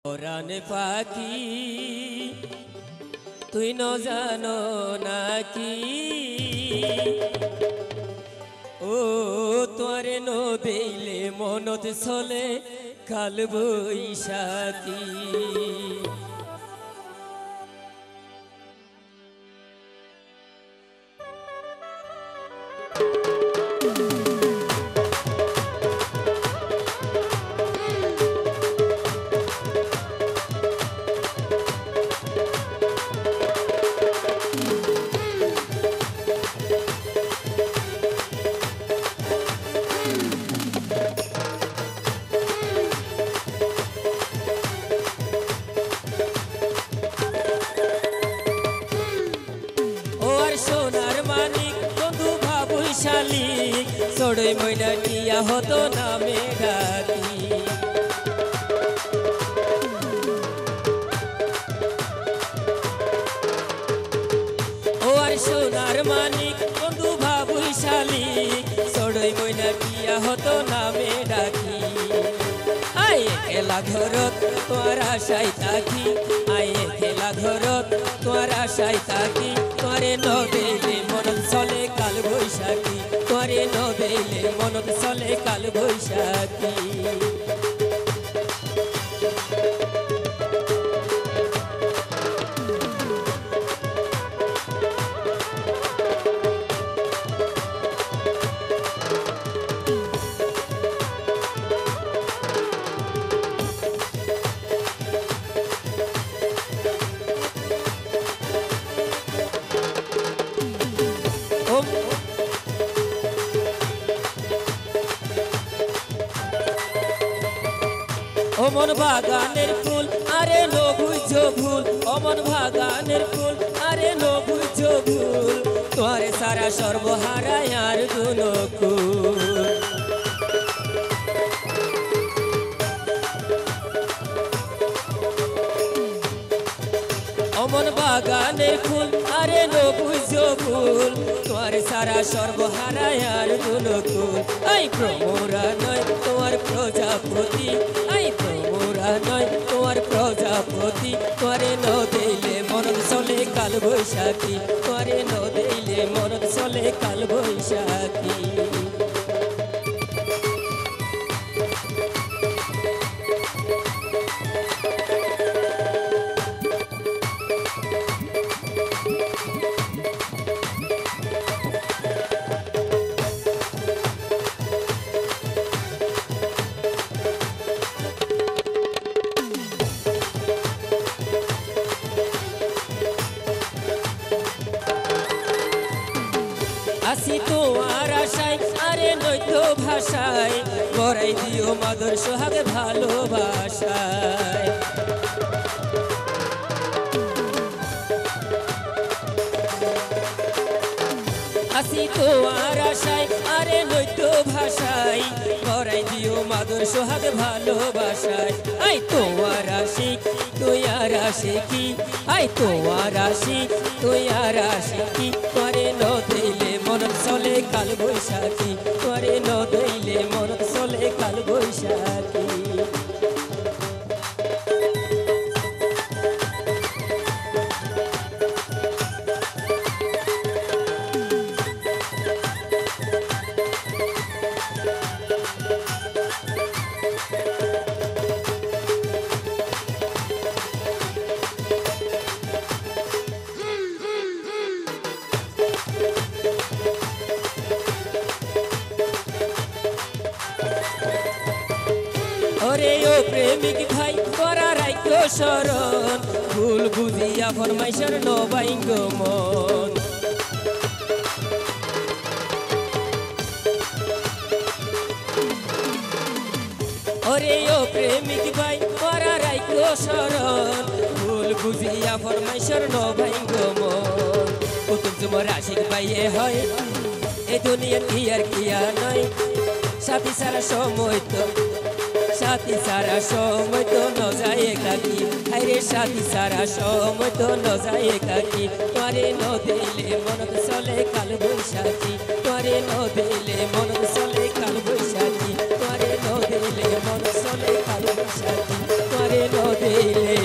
পরাণ পাখি তুই ন জানো নাকি ও তোরে ন দেইলে মনত চলে কাল বৈশাখী সোনার মানিক বন্ধু ভাবুশালী চড়ই ময়না টিয়া হতো নামে ডাকি ও আর সোনার মানিক বন্ধু ভাবুশালী চড়ই ময়না টিয়া হতো নামে ডাকি আয় খেলা ঘরত তোর আশায় থাকি আয় খেলা ঘরত তোর আশায় থাকি তোরে ন দেইলে মনত চলে কাল বৈশাখী তোরে ন দেইলে মনত চলে কাল বৈশাখী অমন বাগানের ফুল আরে নো বুঝো ভুল অমন বাগানের ফুল আরে নো বুঝো ভুল তোরে সারা সর্বহারায় আর দুনকুল অমন বাগানের ফুল আরে নো বুঝো ভুল তোরে সারা সর্বহারায় আর দুনকুল আই প্রমোরা নয় তোমার প্রজাপতি আই প্রমোরা নয় তোমার প্রজাপতি তোরে ন দেইলে মনত চলে কাল বৈশাখী তোরে ন দেইলে মনত চলে কাল বৈশাখী আসি তোমার আশায় আরে নৈত ভাষায় গড়াই দিও মাদর সোহাগে ভালোবাসায় আসি তোমার আশায় আরে নৈত ভাষায় গড়াই দিও মাদর সোহাগে ভালোবাসায় আই তোমার আশিক তুই আর আশিকি আই তোমার আশিক তুই আর আশিকি তোরে ন দেইলে মনত চলে কাল বৈশাখী তোরে ন দেইলে মনত চলে কাল বৈশাখী ওরে ও প্রেমিক ভাই করা রাইখো শরণ ভুল বুঝিয়া ফরমাইশার নবাইঙ্গ মন ওরে ও প্রেমিক ভাই করা রাইখো শরণ ভুল বুঝিয়া ফরমাইশার নবাইঙ্গ মন কুতুব তোমার আশিক ভাইয়ে হয় এ দুনিয়ার কি আর কিয়া নয় সাথী সারা সময় তো সাথী সারা সময় তো ন যায় একাকি আরে সাথী সারা সময় তো ন যায় একাকি তোরে ন দিলে মনত চলে কাল বৈশাখী তোরে ন দিলে মনত চলে কাল বৈশাখী তোরে ন দিলে মনত চলে কাল বৈশাখী তোরে ন দিলে